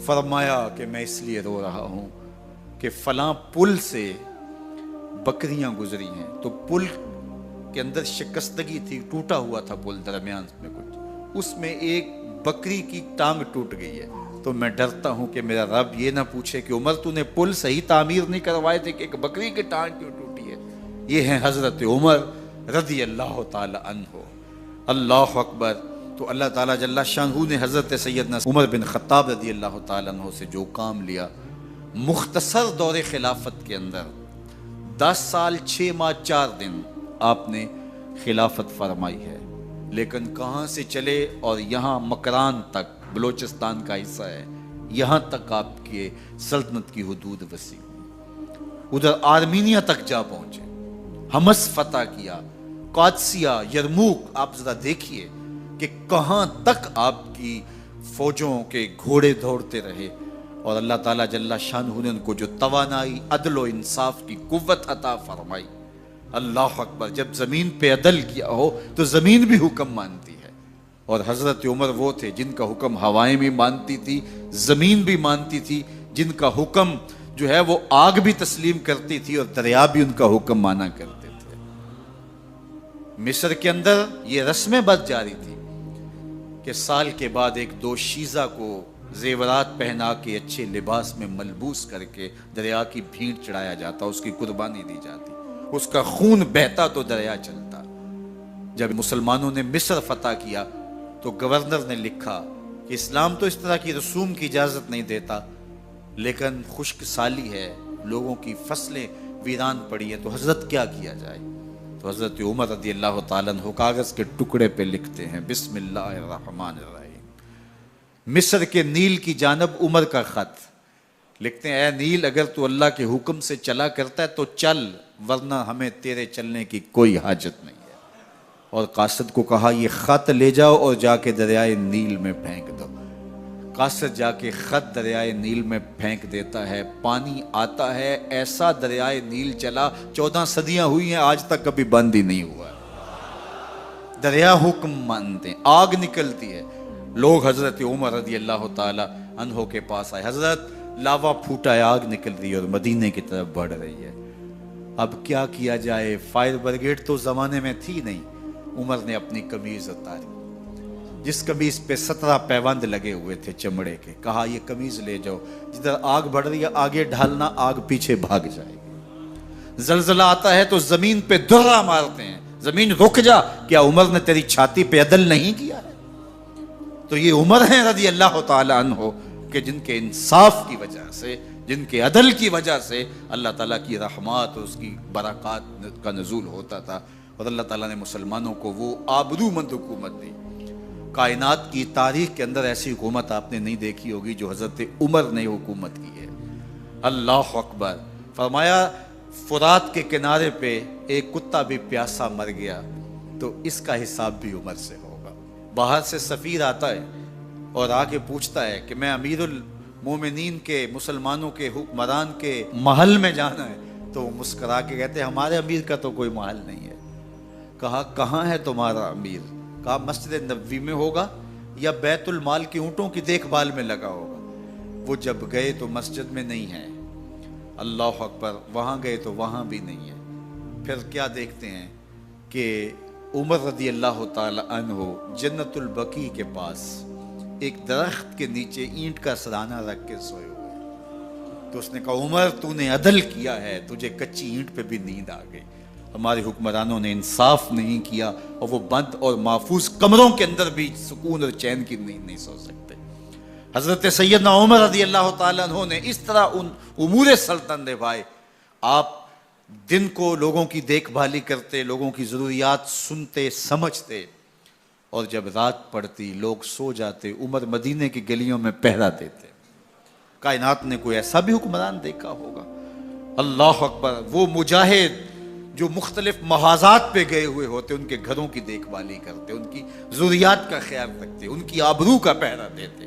فرمایا کہ میں اس لیے رو رہا ہوں کہ فلاں پل سے بکریاں گزری ہیں، تو پل کے اندر شکستگی تھی، ٹوٹا ہوا تھا پل درمیان میں کچھ، اس میں ایک بکری کی ٹانگ ٹوٹ گئی ہے، تو میں ڈرتا ہوں کہ میرا رب یہ نہ پوچھے کہ عمر تو نے پل صحیح تعمیر نہیں کروائے تھے کہ ایک بکری کی ٹانگ کیوں ٹوٹی ہے۔ یہ ہیں حضرت عمر رضی اللہ تعالی عنہ۔ اللہ اکبر۔ تو اللہ تعالیٰ جل شانہ نے حضرت سیدنا عمر بن خطاب رضی اللہ تعالیٰ عنہ سے جو کام لیا، مختصر دور خلافت کے اندر 10 سال 6 ماہ 4 دن آپ نے خلافت فرمائی ہے، لیکن کہاں سے چلے اور یہاں مکران تک، بلوچستان کا حصہ ہے، یہاں تک آپ کے سلطنت کی حدود وسیع ہوئی، ادھر آرمینیا تک جا پہنچے، حمص فتح کیا، قادسیہ، یرموک۔ آپ ذرا دیکھیے کہ کہاں تک آپ کی فوجوں کے گھوڑے دوڑتے رہے، اور اللہ تعالیٰ جل شانہ نے ان کو جو توانائی، عدل و انصاف کی قوت عطا فرمائی۔ اللہ اکبر۔ جب زمین پہ عدل کیا ہو تو زمین بھی حکم مانتی ہے، اور حضرت عمر وہ تھے جن کا حکم ہوائیں بھی مانتی تھی، زمین بھی مانتی تھی، جن کا حکم جو ہے وہ آگ بھی تسلیم کرتی تھی اور دریا بھی ان کا حکم مانا کرتے تھے۔ مصر کے اندر یہ رسمیں بد جاری تھی کہ سال کے بعد ایک دوشیزہ کو زیورات پہنا کے اچھے لباس میں ملبوس کر کے دریا کی بھیڑ چڑھایا جاتا، اس کی قربانی دی جاتی، اس کا خون بہتا تو دریا چلتا۔ جب مسلمانوں نے مصر فتح کیا تو گورنر نے لکھا کہ اسلام تو اس طرح کی رسوم کی اجازت نہیں دیتا، لیکن خشک سالی ہے، لوگوں کی فصلیں ویران پڑی ہیں، تو حضرت کیا کیا جائے؟ تو حضرت عمر رضی اللہ تعالیٰ عنہ کاغذ کے ٹکڑے پہ لکھتے ہیں، بسم اللہ الرحمن الرحیم۔ مصر کے نیل کی جانب عمر کا خط لکھتے ہیں، اے نیل، اگر تو اللہ کے حکم سے چلا کرتا ہے تو چل، ورنہ ہمیں تیرے چلنے کی کوئی حاجت نہیں ہے۔ اور قاصد کو کہا یہ خط لے جاؤ اور جا کے دریائے نیل میں پھینک دو۔ قاصد جا کے خط دریائے نیل میں پھینک دیتا ہے، پانی آتا ہے، ایسا دریائے نیل چلا، 14 صدیاں ہوئی ہیں، آج تک کبھی بند ہی نہیں ہوا۔ دریا حکم مانتے ہیں، آگ نکلتی ہے۔ لوگ حضرت عمر رضی اللہ تعالی عنہ کے پاس آئے، حضرت لاوا پھوٹا ہے، آگ نکل رہی ہے اور مدینے کی طرف بڑھ رہی ہے، اب کیا کیا جائے؟ فائر بریگیڈ تو زمانے میں تھی نہیں۔ عمر نے اپنی قمیض اتاری، جس قمیض پہ 17 پیوند لگے ہوئے تھے چمڑے کے، کہا یہ قمیض لے جاؤ، جدھر آگ بڑھ رہی ہے آگے ڈھالنا، آگ پیچھے بھاگ جائے گی۔ زلزلہ آتا ہے تو زمین پہ دہرا مارتے ہیں، زمین رک جا، کیا عمر نے تیری چھاتی پہ عدل نہیں کیا ہے؟ تو یہ عمر ہیں رضی اللہ تعالی عنہ کہ جن کے انصاف کی وجہ سے، جن کے عدل کی وجہ سے اللہ تعالیٰ کی رحمات اور اس کی برکات کا نزول ہوتا تھا، اور اللہ تعالیٰ نے مسلمانوں کو وہ آبرومند حکومت دی۔ کائنات کی تاریخ کے اندر ایسی حکومت آپ نے نہیں دیکھی ہوگی جو حضرت عمر نے حکومت کی ہے۔ اللہ اکبر۔ فرمایا فرات کے کنارے پہ ایک کتا بھی پیاسا مر گیا تو اس کا حساب بھی عمر سے ہوگا۔ باہر سے سفیر آتا ہے اور آ کے پوچھتا ہے کہ میں امیر المومنین کے، مسلمانوں کے حکمران کے محل میں جانا ہے، تو وہ مسکرا کے کہتے ہیں ہمارے امیر کا تو کوئی محل نہیں ہے۔ کہا کہاں ہے تمہارا امیر؟ کہا مسجد نبوی میں ہوگا یا بیت المال کی اونٹوں کی دیکھ بھال میں لگا ہوگا۔ وہ جب گئے تو مسجد میں نہیں ہے، اللہ اکبر، وہاں گئے تو وہاں بھی نہیں ہے۔ پھر کیا دیکھتے ہیں کہ عمر رضی اللہ تعالی عنہ جنت البقیع کے پاس ایک درخت کے نیچے اینٹ کا سرانہ رکھ کے سوئے ہوئے، تو اس نے کہا عمر تو نے عدل کیا ہے، تجھے کچی اینٹ پہ بھی نیند آ گئی۔ ہمارے حکمرانوں نے انصاف نہیں کیا اور وہ بند اور محفوظ کمروں کے اندر بھی سکون اور چین کی نیند نہیں سو سکتے۔ حضرت سیدنا عمر رضی اللہ تعالیٰ عنہ نے اس طرح ان امور سلطنت نبھائے۔ آپ دن کو لوگوں کی دیکھ بھالی کرتے، لوگوں کی ضروریات سنتے سمجھتے، اور جب رات پڑتی لوگ سو جاتے، عمر مدینے کی گلیوں میں پہرا دیتے۔ کائنات نے کوئی ایسا بھی حکمران دیکھا ہوگا؟ اللہ اکبر۔ وہ مجاہد جو مختلف محاذات پہ گئے ہوئے ہوتے، ان کے گھروں کی دیکھ بھالی کرتے، ان کی ضروریات کا خیال رکھتے، ان کی آبرو کا پہرا دیتے،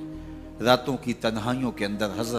راتوں کی تنہائیوں کے اندر حضرت